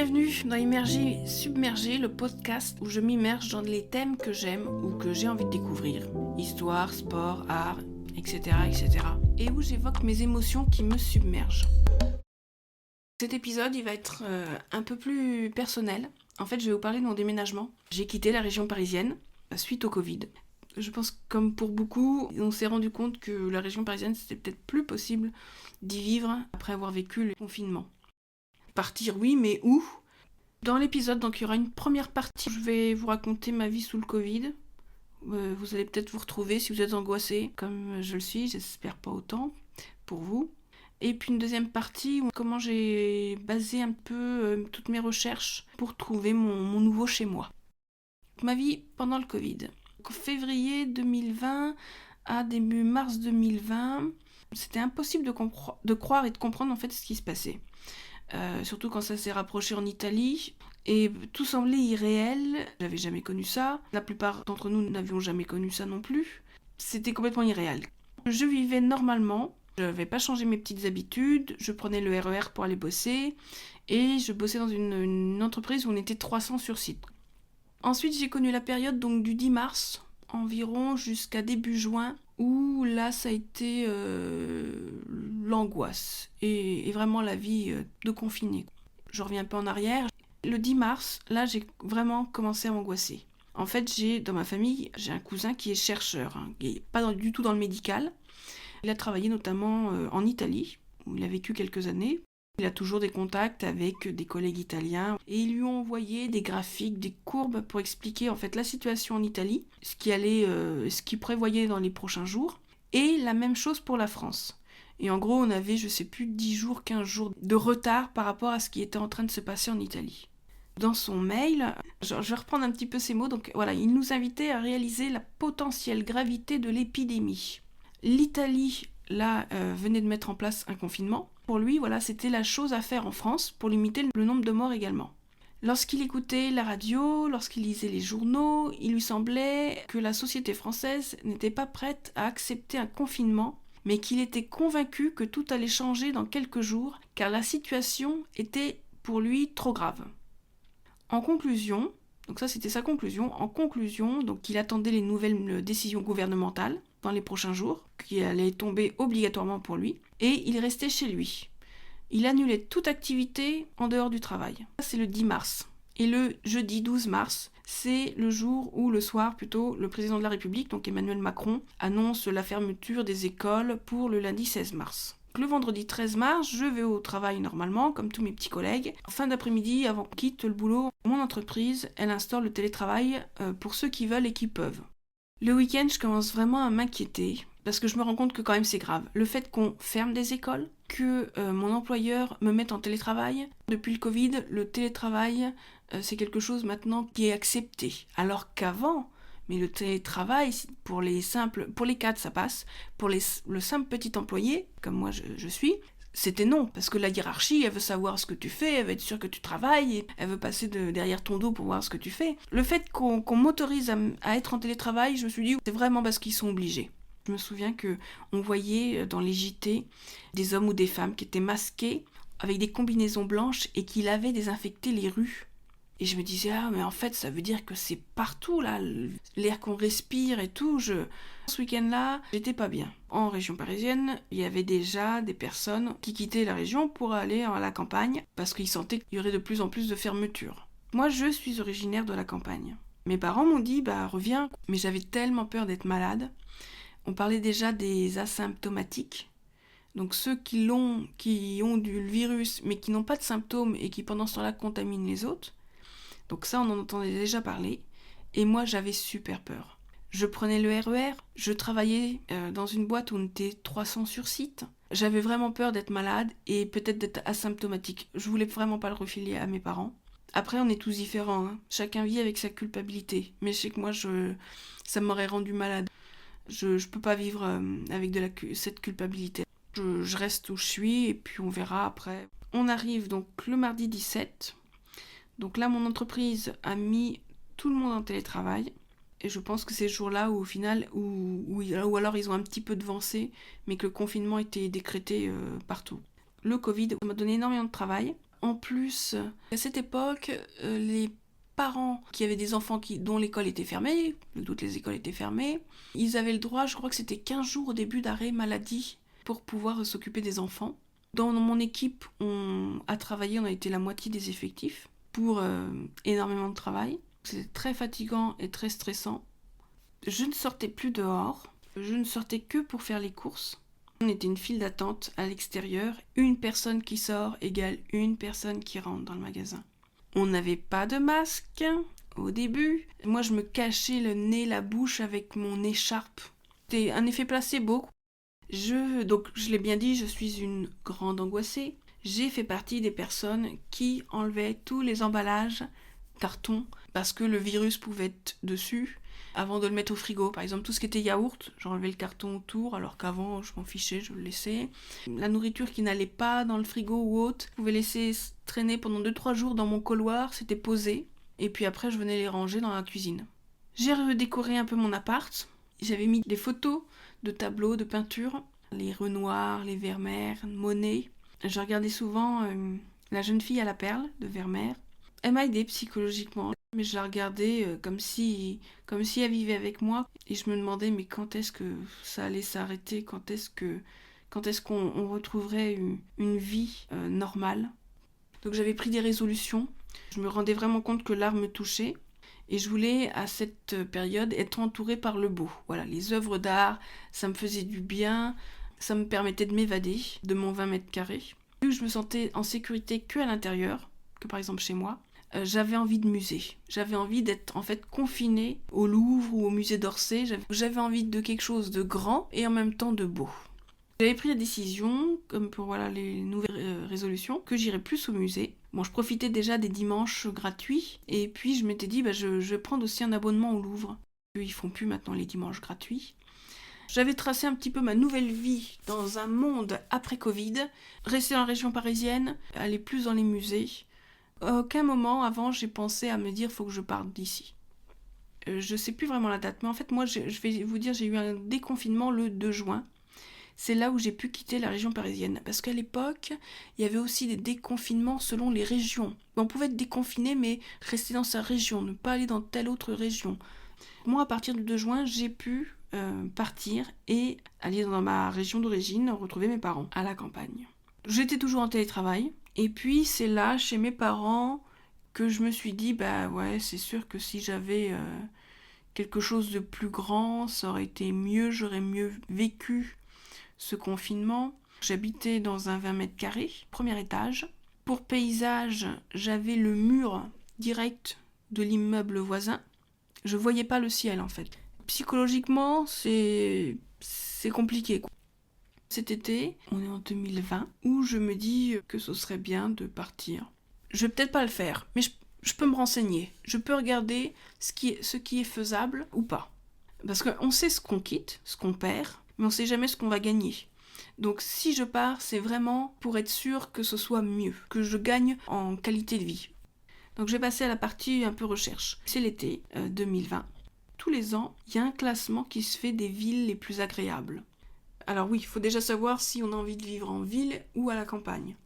Bienvenue dans Immergé Submergé, le podcast où je m'immerge dans les thèmes que j'aime ou que j'ai envie de découvrir. Histoire, sport, art, etc. etc. Et où j'évoque mes émotions qui me submergent. Cet épisode, il va être un peu plus personnel. En fait, je vais vous parler de mon déménagement. J'ai quitté la région parisienne suite au Covid. Je pense que comme pour beaucoup, on s'est rendu compte que la région parisienne, c'était peut-être plus possible d'y vivre après avoir vécu le confinement. Partir, oui, mais où ? Dans l'épisode, donc, il y aura une première partie. Je vais vous raconter ma vie sous le Covid. Vous allez peut-être vous retrouver si vous êtes angoissé, comme je le suis. J'espère pas autant pour vous. Et puis une deuxième partie, comment j'ai basé un peu toutes mes recherches pour trouver mon nouveau chez moi. Ma vie pendant le Covid. Donc, février 2020 à début mars 2020, c'était impossible de croire et de comprendre en fait ce qui se passait. Surtout quand ça s'est rapproché en Italie, et tout semblait irréel. J'avais jamais connu ça. La plupart d'entre nous n'avions jamais connu ça non plus. C'était complètement irréel. Je vivais normalement. Je n'avais pas changé mes petites habitudes. Je prenais le RER pour aller bosser. Et je bossais dans une entreprise où on était 300 sur site. Ensuite, j'ai connu la période donc du 10 mars environ jusqu'à début juin, où là ça a été l'angoisse et vraiment la vie de confiné. Je reviens un peu en arrière. Le 10 mars, là j'ai vraiment commencé à m'angoisser. En fait, dans ma famille, j'ai un cousin qui est chercheur, qui n'est pas du tout dans le médical. Il a travaillé notamment en Italie, où il a vécu quelques années. Il a toujours des contacts avec des collègues italiens et ils lui ont envoyé des graphiques, des courbes pour expliquer en fait la situation en Italie, ce qu'il prévoyait dans les prochains jours, et la même chose pour la France. Et en gros, on avait, je sais plus, 10 jours, 15 jours de retard par rapport à ce qui était en train de se passer en Italie. Dans son mail, je vais reprendre un petit peu ces mots, donc voilà, il nous invitait à réaliser la potentielle gravité de l'épidémie. L'Italie, là, venait de mettre en place un confinement. Pour lui, voilà, c'était la chose à faire en France pour limiter le nombre de morts également. Lorsqu'il écoutait la radio, lorsqu'il lisait les journaux, il lui semblait que la société française n'était pas prête à accepter un confinement, mais qu'il était convaincu que tout allait changer dans quelques jours, car la situation était pour lui trop grave. En conclusion, donc ça c'était sa conclusion, donc il attendait les nouvelles décisions gouvernementales dans les prochains jours, qui allaient tomber obligatoirement pour lui, et il restait chez lui. Il annulait toute activité en dehors du travail. Ça, c'est le 10 mars. Et le jeudi 12 mars, c'est le jour où, le soir plutôt, le président de la République, donc Emmanuel Macron, annonce la fermeture des écoles pour le lundi 16 mars. Le vendredi 13 mars, je vais au travail normalement, comme tous mes petits collègues. En fin d'après-midi, avant qu'on quitte le boulot, mon entreprise, elle instaure le télétravail pour ceux qui veulent et qui peuvent. Le week-end, je commence vraiment à m'inquiéter, parce que je me rends compte que quand même c'est grave. Le fait qu'on ferme des écoles, que mon employeur me mette en télétravail. Depuis le Covid, le télétravail, c'est quelque chose maintenant qui est accepté. Alors qu'avant, mais le télétravail, pour les cadres, ça passe. Pour le simple petit employé, comme moi je suis, c'était non, parce que la hiérarchie, elle veut savoir ce que tu fais, elle veut être sûre que tu travailles, et elle veut passer derrière ton dos pour voir ce que tu fais. Le fait qu'on m'autorise à être en télétravail, je me suis dit, c'est vraiment parce qu'ils sont obligés. Je me souviens qu'on voyait dans les JT des hommes ou des femmes qui étaient masqués avec des combinaisons blanches et qui avaient désinfecté les rues. Et je me disais, mais en fait, ça veut dire que c'est partout, là, l'air qu'on respire et tout. Ce week-end-là, j'étais pas bien. En région parisienne, il y avait déjà des personnes qui quittaient la région pour aller à la campagne parce qu'ils sentaient qu'il y aurait de plus en plus de fermetures. Moi, je suis originaire de la campagne. Mes parents m'ont dit, reviens. Mais j'avais tellement peur d'être malade. On parlait déjà des asymptomatiques. Donc ceux qui ont du virus mais qui n'ont pas de symptômes et qui pendant ce temps-là contaminent les autres. Donc ça, on en entendait déjà parler. Et moi, j'avais super peur. Je prenais le RER, je travaillais dans une boîte où on était 300 sur site. J'avais vraiment peur d'être malade et peut-être d'être asymptomatique. Je voulais vraiment pas le refiler à mes parents. Après, on est tous différents, hein. Chacun vit avec sa culpabilité. Mais je sais que moi, ça m'aurait rendu malade. Je peux pas vivre avec cette culpabilité. Je reste où je suis et puis on verra après. On arrive donc le mardi 17. Donc là, mon entreprise a mis tout le monde en télétravail. Et je pense que c'est ce jour-là où au final, ou alors ils ont un petit peu devancé, mais que le confinement était décrété partout. Le Covid m'a donné énormément de travail. En plus, à cette époque, les parents qui avaient des enfants dont l'école était fermée, toutes les écoles étaient fermées, ils avaient le droit, je crois que c'était 15 jours au début d'arrêt maladie pour pouvoir s'occuper des enfants. Dans mon équipe, on a travaillé, on a été la moitié des effectifs pour énormément de travail. C'était très fatigant et très stressant. Je ne sortais plus dehors, je ne sortais que pour faire les courses. On était une file d'attente à l'extérieur, une personne qui sort égale une personne qui rentre dans le magasin. On n'avait pas de masque au début. Moi, je me cachais le nez, la bouche avec mon écharpe. C'était un effet placebo. Donc, je l'ai bien dit, je suis une grande angoissée. J'ai fait partie des personnes qui enlevaient tous les emballages carton parce que le virus pouvait être dessus avant de le mettre au frigo. Par exemple, tout ce qui était yaourt, j'enlevais le carton autour, alors qu'avant, je m'en fichais, je le laissais. La nourriture qui n'allait pas dans le frigo ou autre, je pouvais laisser traîner pendant 2-3 jours dans mon couloir, c'était posé, et puis après, je venais les ranger dans la cuisine. J'ai redécoré un peu mon appart. J'avais mis des photos de tableaux, de peintures, les Renoir, les Vermeer, Monet. Je regardais souvent La jeune fille à la perle de Vermeer. Elle m'a aidée psychologiquement, mais je la regardais comme si elle vivait avec moi. Et je me demandais, mais quand est-ce que ça allait s'arrêter? Quand est-ce qu'on retrouverait une vie normale? Donc j'avais pris des résolutions. Je me rendais vraiment compte que l'art me touchait. Et je voulais, à cette période, être entourée par le beau. Voilà, les œuvres d'art, ça me faisait du bien. Ça me permettait de m'évader de mon 20 mètres carrés. Je me sentais en sécurité que à l'intérieur, que par exemple chez moi. J'avais envie de musée. J'avais envie d'être en fait confinée au Louvre ou au musée d'Orsay. J'avais envie de quelque chose de grand et en même temps de beau. J'avais pris la décision, comme pour les nouvelles résolutions, que j'irais plus au musée. Bon, je profitais déjà des dimanches gratuits et puis je m'étais dit, je vais prendre aussi un abonnement au Louvre. Ils font plus maintenant les dimanches gratuits. J'avais tracé un petit peu ma nouvelle vie dans un monde après Covid, rester dans la région parisienne, aller plus dans les musées. À aucun moment avant j'ai pensé à me dire faut que je parte d'ici. Je sais plus vraiment la date, mais en fait moi je vais vous dire j'ai eu un déconfinement le 2 juin. C'est là où j'ai pu quitter la région parisienne. Parce qu'à l'époque, il y avait aussi des déconfinements selon les régions. On pouvait être déconfiné mais rester dans sa région, ne pas aller dans telle autre région. Moi à partir du 2 juin j'ai pu partir et aller dans ma région d'origine, retrouver mes parents à la campagne. J'étais toujours en télétravail. Et puis c'est là, chez mes parents, que je me suis dit, c'est sûr que si j'avais quelque chose de plus grand, ça aurait été mieux, j'aurais mieux vécu ce confinement. J'habitais dans un 20 mètres carrés, premier étage. Pour paysage, j'avais le mur direct de l'immeuble voisin. Je voyais pas le ciel en fait. Psychologiquement, c'est compliqué, quoi. Cet été, on est en 2020, où je me dis que ce serait bien de partir. Je vais peut-être pas le faire, mais je peux me renseigner. Je peux regarder ce qui est faisable ou pas. Parce qu'on sait ce qu'on quitte, ce qu'on perd, mais on sait jamais ce qu'on va gagner. Donc si je pars, c'est vraiment pour être sûr que ce soit mieux, que je gagne en qualité de vie. Donc je vais passer à la partie un peu recherche. C'est l'été 2020. Tous les ans, il y a un classement qui se fait des villes les plus agréables. Alors oui, il faut déjà savoir si on a envie de vivre en ville ou à la campagne.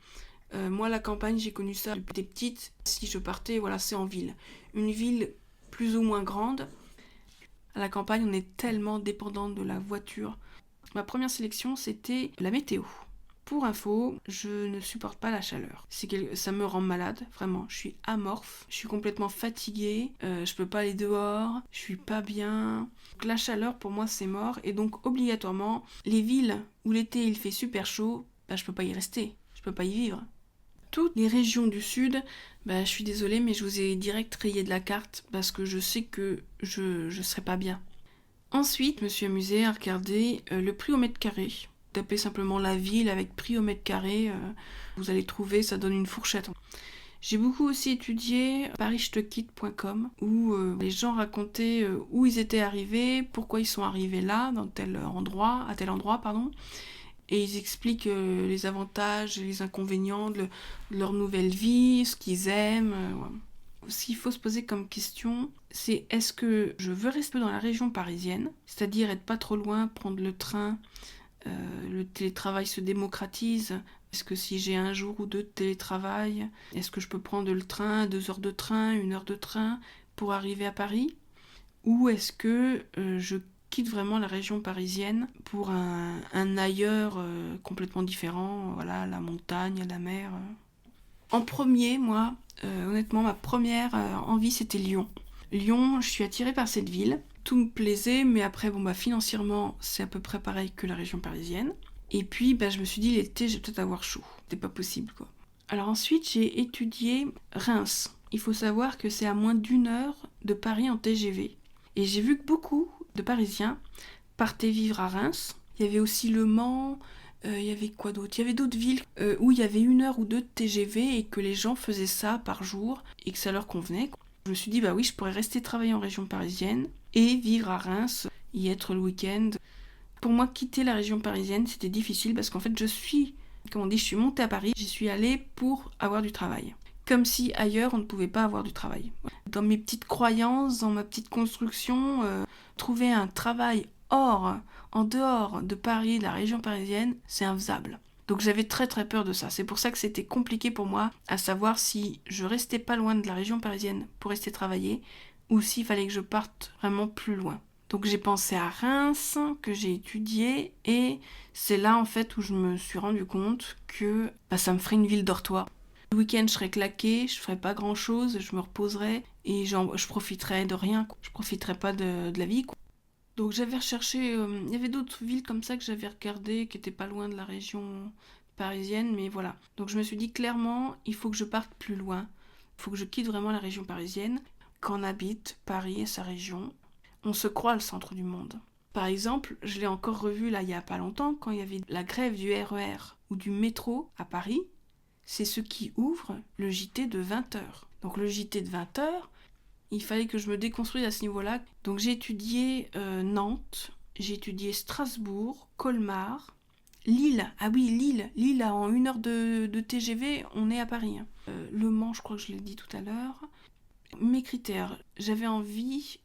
Moi, la campagne, j'ai connu ça depuis petite. Si je partais, c'est en ville. Une ville plus ou moins grande. À la campagne, on est tellement dépendant de la voiture. Ma première sélection, c'était la météo. Pour info, je ne supporte pas la chaleur. Ça me rend malade, vraiment. Je suis amorphe, je suis complètement fatiguée, je peux pas aller dehors, je suis pas bien. Donc, la chaleur, pour moi, c'est mort. Et donc, obligatoirement, les villes où l'été il fait super chaud, je peux pas y rester, je peux pas y vivre. Toutes les régions du sud, je suis désolée, mais je vous ai direct rayé de la carte parce que je sais que je serai pas bien. Ensuite, je me suis amusée à regarder le prix au mètre carré. Tapez simplement la ville avec prix au mètre carré, vous allez trouver, ça donne une fourchette. J'ai beaucoup aussi étudié parisjtequitte.com où les gens racontaient où ils étaient arrivés, pourquoi ils sont arrivés là, à tel endroit, et ils expliquent les avantages et les inconvénients de leur nouvelle vie, ce qu'ils aiment. Ce qu'il faut se poser comme question, c'est est-ce que je veux rester dans la région parisienne, c'est-à-dire être pas trop loin, prendre le train, Le télétravail se démocratise. Est-ce que si j'ai un jour ou deux de télétravail, est-ce que je peux prendre le train, 2 heures de train, 1 heure de train pour arriver à Paris? Ou est-ce que je quitte vraiment la région parisienne pour un ailleurs complètement différent, voilà, la montagne, la mer. En premier, moi, honnêtement, ma première envie, c'était Lyon. Lyon, je suis attirée par cette ville. Tout me plaisait, mais après, financièrement, c'est à peu près pareil que la région parisienne. Et puis, je me suis dit, l'été, je vais peut-être avoir chaud. C'était pas possible, quoi. Alors ensuite, j'ai étudié Reims. Il faut savoir que c'est à moins d'1 heure de Paris en TGV. Et j'ai vu que beaucoup de Parisiens partaient vivre à Reims. Il y avait aussi Le Mans, il y avait quoi d'autre? Il y avait d'autres villes où il y avait 1 heure ou deux de TGV et que les gens faisaient ça par jour et que ça leur convenait. Je me suis dit, oui, je pourrais rester travailler en région parisienne et vivre à Reims, y être le week-end. Pour moi, quitter la région parisienne, c'était difficile parce qu'en fait, je suis montée à Paris, j'y suis allée pour avoir du travail. Comme si ailleurs, on ne pouvait pas avoir du travail. Dans mes petites croyances, dans ma petite construction, trouver un travail en dehors de Paris, de la région parisienne, c'est infaisable. Donc j'avais très très peur de ça. C'est pour ça que c'était compliqué pour moi à savoir si je restais pas loin de la région parisienne pour rester travailler ou s'il fallait que je parte vraiment plus loin. Donc j'ai pensé à Reims, que j'ai étudié, et c'est là en fait où je me suis rendu compte que ça me ferait une ville dortoir. Le week-end je serais claquée, je ferais pas grand chose, je me reposerais et je profiterais de rien, quoi. Je profiterais pas de la vie, quoi. Donc j'avais recherché, il y avait d'autres villes comme ça que j'avais regardées, qui étaient pas loin de la région parisienne, mais voilà. Donc je me suis dit clairement, il faut que je parte plus loin, il faut que je quitte vraiment la région parisienne. Qu'en habite Paris et sa région, on se croit le centre du monde. Par exemple, je l'ai encore revu là il y a pas longtemps, quand il y avait la grève du RER ou du métro à Paris, c'est ce qui ouvre le JT de 20h. Donc le JT de 20h, il fallait que je me déconstruise à ce niveau-là. Donc j'ai étudié Nantes, j'ai étudié Strasbourg, Colmar, Lille. Ah oui, Lille. Lille, en 1 heure de TGV, on est à Paris. Le Mans, je crois que je l'ai dit tout à l'heure. Mes critères, j'avais envie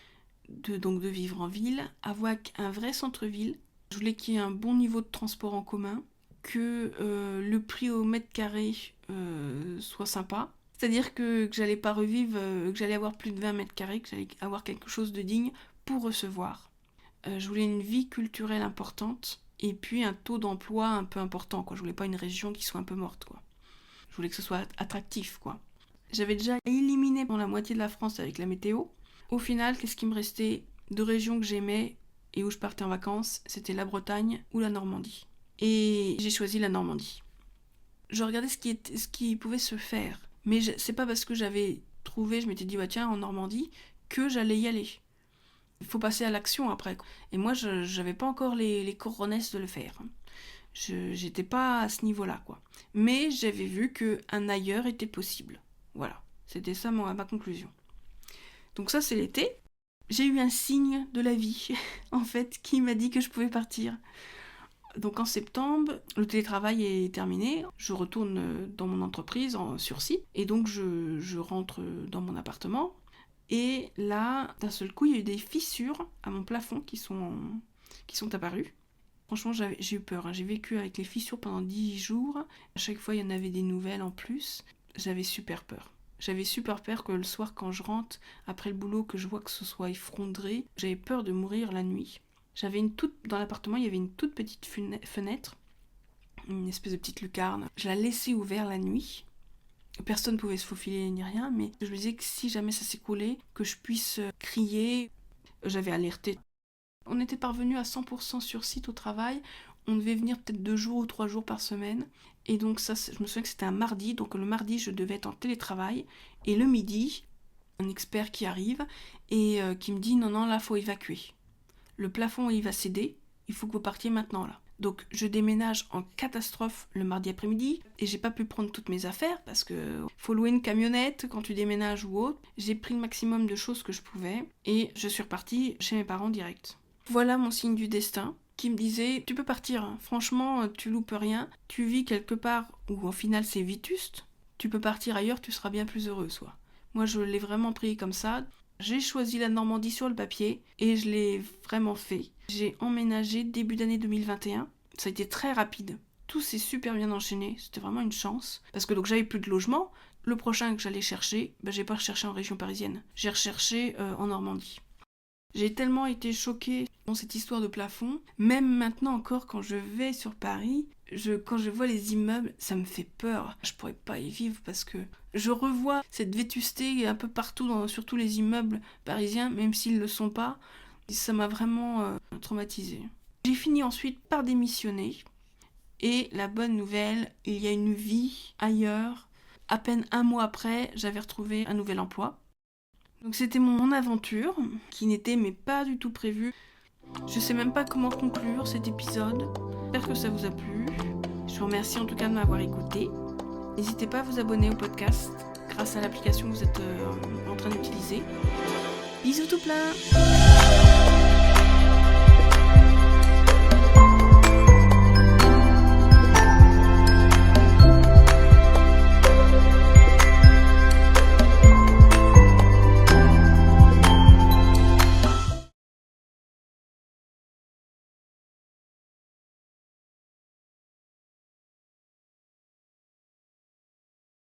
de vivre en ville, avec un vrai centre-ville. Je voulais qu'il y ait un bon niveau de transport en commun, que le prix au mètre carré soit sympa. C'est-à-dire que j'allais pas revivre, que j'allais avoir plus de 20 mètres carrés, que j'allais avoir quelque chose de digne pour recevoir. Je voulais une vie culturelle importante et puis un taux d'emploi un peu important, quoi. Je voulais pas une région qui soit un peu morte, quoi. Je voulais que ce soit attractif, quoi. J'avais déjà éliminé la moitié de la France avec la météo. Au final, qu'est-ce qui me restait? 2 régions que j'aimais et où je partais en vacances, c'était la Bretagne ou la Normandie. Et j'ai choisi la Normandie. Je regardais ce qui pouvait se faire. Mais c'est pas parce que j'avais trouvé, je m'étais dit, tiens, en Normandie, que j'allais y aller. Il faut passer à l'action après. Et moi, je n'avais pas encore les coronesses de le faire. J'étais pas à ce niveau-là, quoi. Mais j'avais vu qu'un ailleurs était possible. Voilà, c'était ça ma conclusion. Donc ça, c'est l'été. J'ai eu un signe de la vie, en fait, qui m'a dit que je pouvais partir. Donc en septembre, le télétravail est terminé. Je retourne dans mon entreprise sur site. Et donc je rentre dans mon appartement. Et là, d'un seul coup, il y a eu des fissures à mon plafond qui sont apparues. Franchement, j'ai eu peur. J'ai vécu avec les fissures pendant 10 jours. À chaque fois, il y en avait des nouvelles en plus. J'avais super peur. J'avais super peur que le soir, quand je rentre, après le boulot, que je vois que ce soit effondré, j'avais peur de mourir la nuit. Dans l'appartement, il y avait une toute petite fenêtre, une espèce de petite lucarne. Je la laissais ouverte la nuit. Personne ne pouvait se faufiler ni rien, mais je me disais que si jamais ça s'écoulait, que je puisse crier. J'avais alerté. On était parvenu à 100% sur site au travail. On devait venir peut-être 2 jours ou 3 jours par semaine. Et donc ça, je me souviens que c'était un mardi. Donc le mardi, je devais être en télétravail. Et le midi, un expert qui arrive et qui me dit non, là, faut évacuer. Le plafond, il va céder. Il faut que vous partiez maintenant, là. Donc je déménage en catastrophe le mardi après-midi et j'ai pas pu prendre toutes mes affaires parce que faut louer une camionnette quand tu déménages ou autre. J'ai pris le maximum de choses que je pouvais et je suis repartie chez mes parents direct. Voilà mon signe du destin qui me disait tu peux partir, hein. Franchement tu loupes rien, tu vis quelque part où au final c'est vétuste, tu peux partir ailleurs, tu seras bien plus heureux, soit. Moi je l'ai vraiment pris comme ça. J'ai choisi la Normandie sur le papier et je l'ai vraiment fait. J'ai emménagé début d'année 2021 Ça a été très rapide. Tout s'est super bien enchaîné, c'était vraiment une chance. Parce que donc j'avais plus de logement. Le prochain que j'allais chercher, j'ai pas recherché en région parisienne. J'ai recherché en Normandie. J'ai tellement été choquée dans cette histoire de plafond. Même maintenant encore, quand je vais sur Paris, quand je vois les immeubles, ça me fait peur. Je pourrais pas y vivre parce que je revois cette vétusté un peu partout, sur tous les immeubles parisiens, même s'ils ne le sont pas. Et ça m'a vraiment traumatisée. J'ai fini ensuite par démissionner. Et la bonne nouvelle, il y a une vie ailleurs. À peine un mois après, j'avais retrouvé un nouvel emploi. Donc c'était mon aventure, qui n'était mais pas du tout prévue. Je sais même pas comment conclure cet épisode. J'espère que ça vous a plu. Je vous remercie en tout cas de m'avoir écouté. N'hésitez pas à vous abonner au podcast grâce à l'application que vous êtes en train d'utiliser. Bisous tout plein!